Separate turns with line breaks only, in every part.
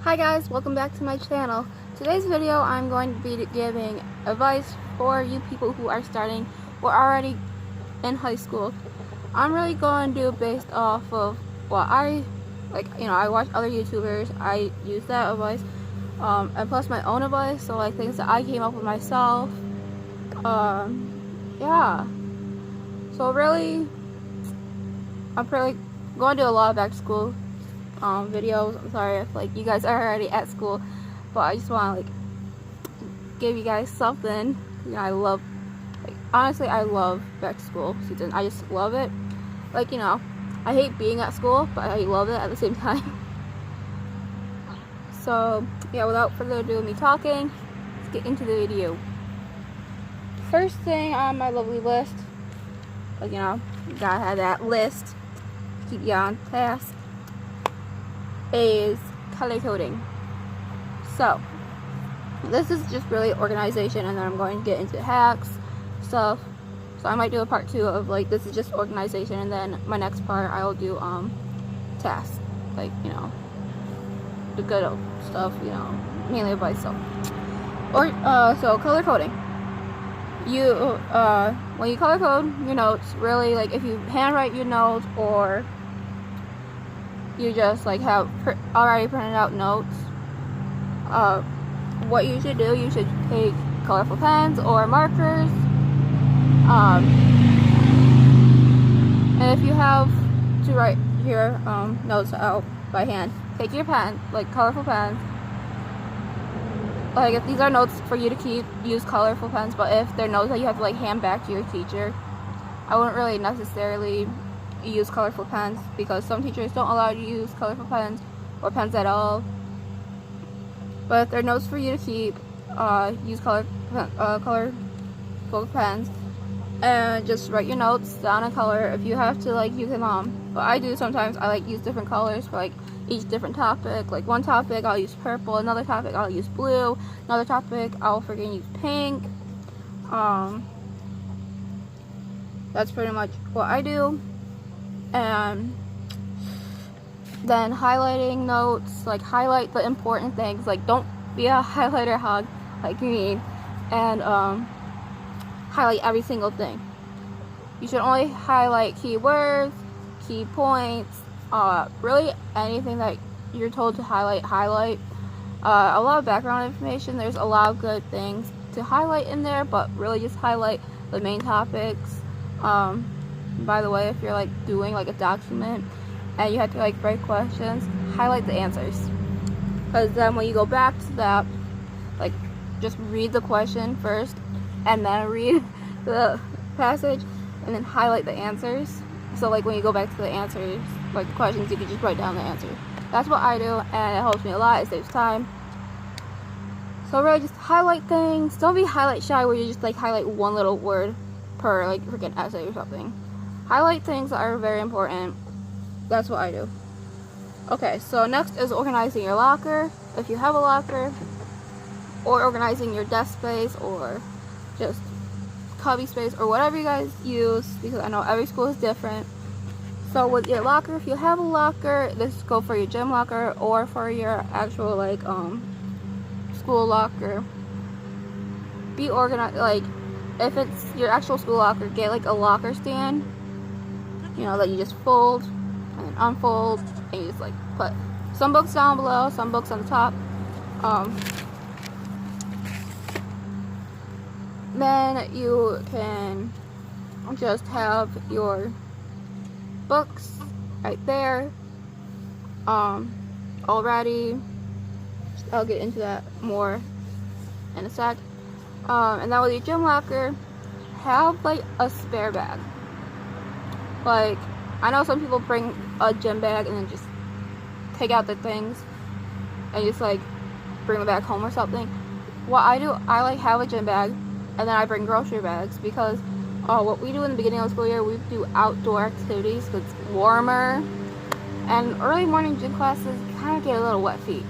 Hi guys, welcome back to my channel. Today's video I'm going to be giving advice for you people who are starting or already in high school. I'm really going to do it based off of what I like. I watch other YouTubers, I use that advice, and plus my own advice, so like things that I came up with myself. Yeah. So really, I'm probably going to do a lot of back to school videos. I'm sorry if like you guys are already at school, but I just want to like give you guys something. I love, like, honestly I love back to school season. I just love it. Like, I hate being at school, but I love it at the same time. So yeah, without further ado me talking, let's get into the video. First thing on my lovely list, like, you gotta have that list, keep you on task, is color coding. So this is just really organization, and then I'm going to get into hacks stuff. So I might do a part 2 of like, this is just organization, and then my next part I'll do tasks, like, the good old stuff, mainly advice stuff. Or so color coding, you when you color code your notes, really, like if you handwrite your notes or you just like have already printed out notes, what you should do, you should take colorful pens or markers, and if you have to write your notes out by hand, take your pen, like colorful pens. Like if these are notes for you to keep, use colorful pens, but if they're notes that you have to like hand back to your teacher, I wouldn't really necessarily use colorful pens, because some teachers don't allow you to use colorful pens or pens at all. But if they're notes for you to keep, use colorful pens, and just write your notes down in color. If you have to like use them, but I do sometimes, I like use different colors for like each different topic. Like one topic I'll use purple, another topic I'll use blue, another topic I'll freaking use pink. That's pretty much what I do. And then highlighting notes, like highlight the important things, like don't be a highlighter hog like me, and highlight every single thing. You should only highlight keywords, key points, really anything that you're told to highlight. A lot of background information, there's a lot of good things to highlight in there, but really just highlight the main topics. By the way, if you're like doing like a document and you have to like write questions, highlight the answers, because then when you go back to that, like just read the question first and then read the passage and then highlight the answers. So like when you go back to the answers, like the questions, you can just write down the answer. That's what I do, and it helps me a lot. It saves time. So really just highlight things. Don't be highlight shy where you just like highlight one little word per like freaking essay or something. Highlight things that are very important. That's what I do. Okay, so next is organizing your locker, if you have a locker, or organizing your desk space, or just cubby space, or whatever you guys use, because I know every school is different. So with your locker, if you have a locker, this go for your gym locker or for your actual like school locker. Be organized. Like if it's your actual school locker, get like a locker stand, that you just fold and then unfold, and you just like put some books down below, some books on the top. Then you can just have your books right there already. I'll get into that more in a sec. And then with your gym locker, have like a spare bag. Like, I know some people bring a gym bag and then just take out the things and just like bring them back home or something. What I do, I like have a gym bag and then I bring grocery bags, because what we do in the beginning of the school year, we do outdoor activities because it's warmer, and early morning gym classes kind of get a little wet feet.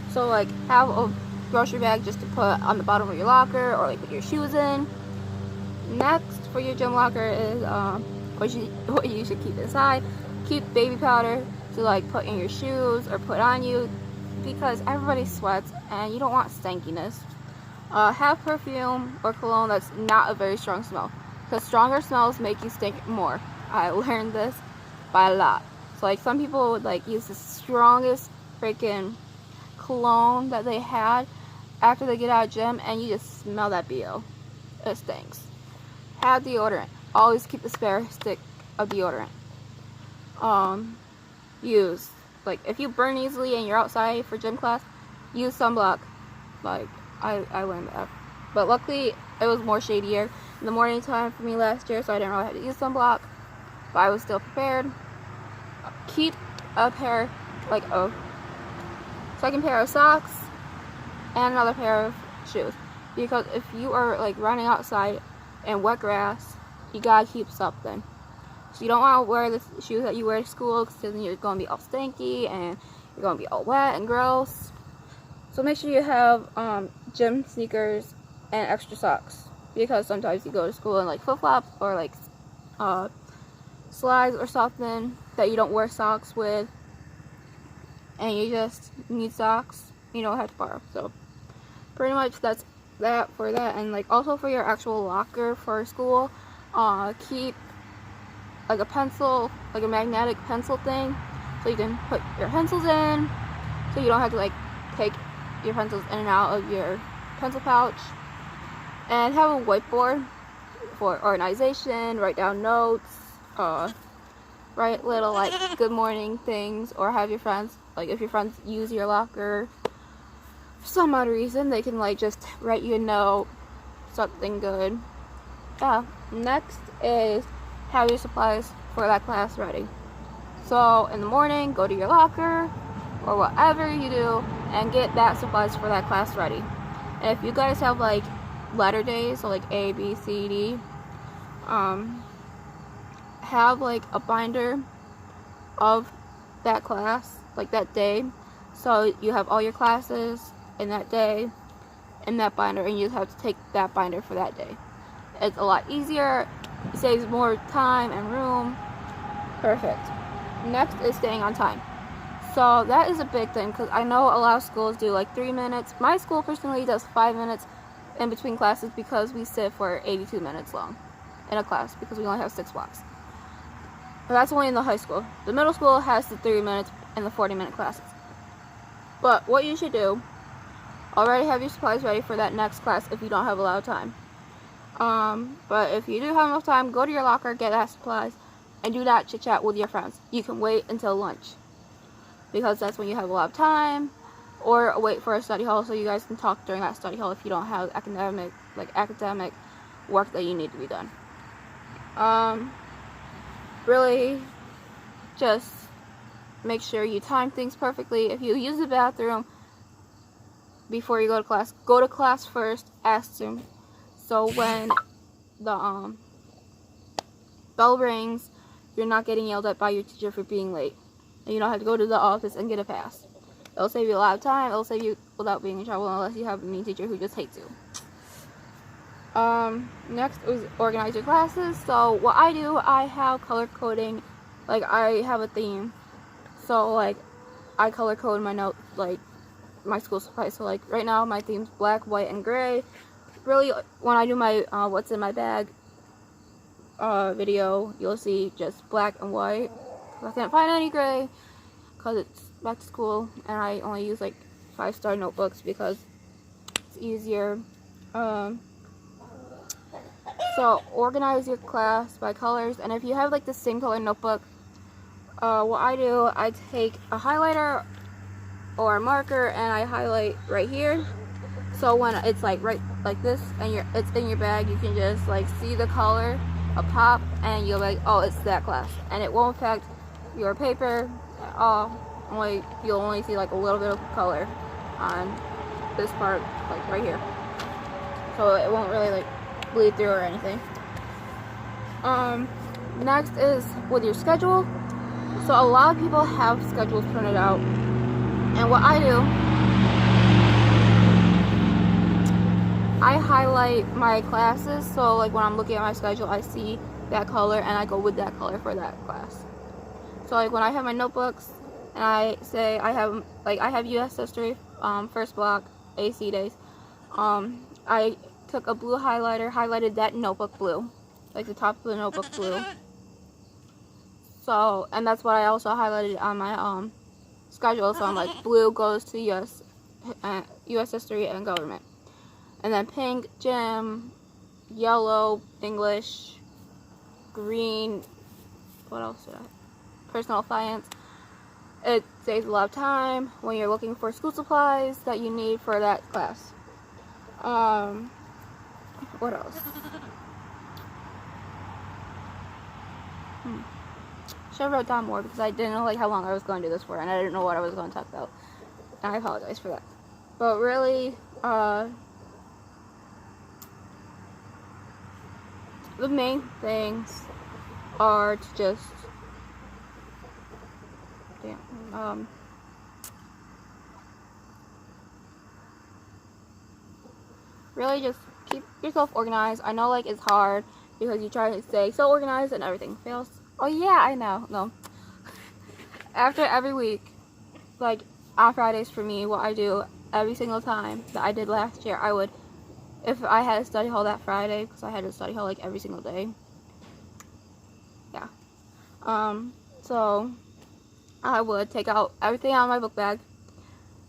So like have a grocery bag just to put on the bottom of your locker, or like put your shoes in. Next for your gym locker is what you should keep inside. Keep baby powder to like put in your shoes or put on you. because everybody sweats and you don't want stankiness. Have perfume or cologne that's not a very strong smell, because stronger smells make you stink more. I learned this by a lot. So like some people would like use the strongest freaking cologne that they had after they get out of gym, and you just smell that BO. It stinks. Have deodorant. Always keep a spare stick of deodorant. Use, like, if you burn easily and you're outside for gym class, use sunblock. Like, I learned that. But luckily, it was more shadier in the morning time for me last year, so I didn't really have to use sunblock. But I was still prepared. Keep a pair, like a second pair of socks and another pair of shoes. Because if you are, like, running outside in wet grass, you gotta keep something. So you don't want to wear the shoes that you wear to school, because then you're going to be all stinky and you're going to be all wet and gross. So make sure you have gym sneakers and extra socks, because sometimes you go to school in like flip-flops or like slides or something that you don't wear socks with, and you just need socks. You don't have to borrow. So pretty much that's that for that. And like also for your actual locker for school, keep like a pencil, like a magnetic pencil thing, so you can put your pencils in, so you don't have to like take your pencils in and out of your pencil pouch. And have a whiteboard for organization, write down notes, write little like good morning things, or have your friends, like if your friends use your locker for some odd reason, they can like just write you a note, something good. Yeah, next is have your supplies for that class ready. So in the morning, go to your locker or whatever you do and get that supplies for that class ready. And if you guys have like letter days, so like A, B, C, D, have like a binder of that class, like that day, so you have all your classes in that day in that binder, and you just have to take that binder for that day. It's a lot easier. It saves more time and room. Perfect. Next is staying on time. So that is a big thing, because I know a lot of schools do like 3 minutes. My school personally does 5 minutes in between classes, because we sit for 82 minutes long in a class, because we only have 6 blocks. But that's only in the high school. The middle school has the 3 minutes in the 40-minute classes. But what you should do, already have your supplies ready for that next class if you don't have a lot of time. But if you do have enough time, go to your locker, get that supplies, and do not chit chat with your friends. You can wait until lunch, because that's when you have a lot of time, or wait for a study hall so you guys can talk during that study hall if you don't have academic work that you need to be done. Really, just make sure you time things perfectly. If you use the bathroom before you go to class first, ask them. So when the bell rings, you're not getting yelled at by your teacher for being late. And you don't have to go to the office and get a pass. It'll save you a lot of time. It'll save you without being in trouble, unless you have a mean teacher who just hates you. Next is organize your classes. So what I do, I have color coding. Like, I have a theme. So like, I color code my notes, like my school supplies. So like right now my theme's black, white, and gray. Really, when I do my what's in my bag video, you'll see just black and white. I can't find any gray because it's back to school, and I only use like 5-star notebooks because it's easier. So organize your class by colors, and if you have like the same color notebook, what I do, I take a highlighter or a marker and I highlight right here. So when it's like right like this and it's in your bag, you can just like see the color a pop, and you'll be like, oh, it's that class, and it won't affect your paper at all. You'll only see like a little bit of color on this part, like right here, so it won't really like bleed through or anything. Next is with your schedule. So a lot of people have schedules printed out, and what I do, I highlight my classes. So like when I'm looking at my schedule, I see that color and I go with that color for that class. So like when I have my notebooks, and I say I have U.S. history, first block, AC days. I took a blue highlighter, highlighted that notebook blue, like the top of the notebook blue. So, and that's what I also highlighted on my schedule. So I'm like, blue goes to U.S. history and government, and then pink gym, yellow English, green. What else did I? Personal science. It saves a lot of time when you're looking for school supplies that you need for that class. What else? Should have wrote down more because I didn't know like how long I was going to do this for, and I didn't know what I was going to talk about. And I apologize for that. But really, the main things are to just really just keep yourself organized. I know like it's hard because you try to stay so organized and everything fails. Oh yeah, I know. No. After every week, like on Fridays for me, what I do every single time that I did last year, I would, if I had a study hall that Friday, because I had a study hall like every single day. Yeah. So I would take out everything out of my book bag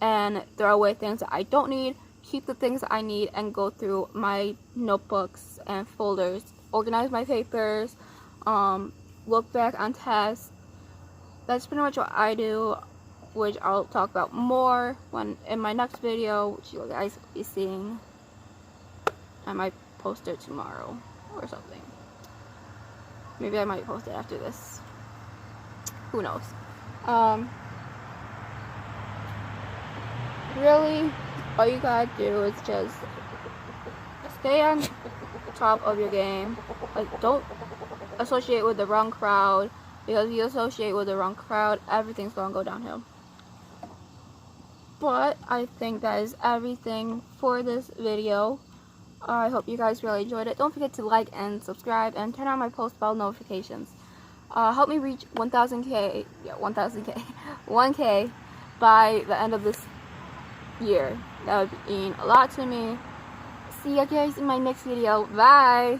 and throw away things that I don't need, keep the things that I need, and go through my notebooks and folders, organize my papers, look back on tests. That's pretty much what I do, which I'll talk about more when in my next video, which you guys will be seeing. I might post it tomorrow or something. Maybe I might post it after this. Who knows? Really, all you gotta do is just stay on top of your game. Like, don't associate with the wrong crowd, because if you associate with the wrong crowd, everything's gonna go downhill. But I think that is everything for this video. I hope you guys really enjoyed it. Don't forget to like and subscribe and turn on my post bell notifications. Help me reach 1,000K, 1K by the end of this year. That would mean a lot to me. See you guys in my next video. Bye!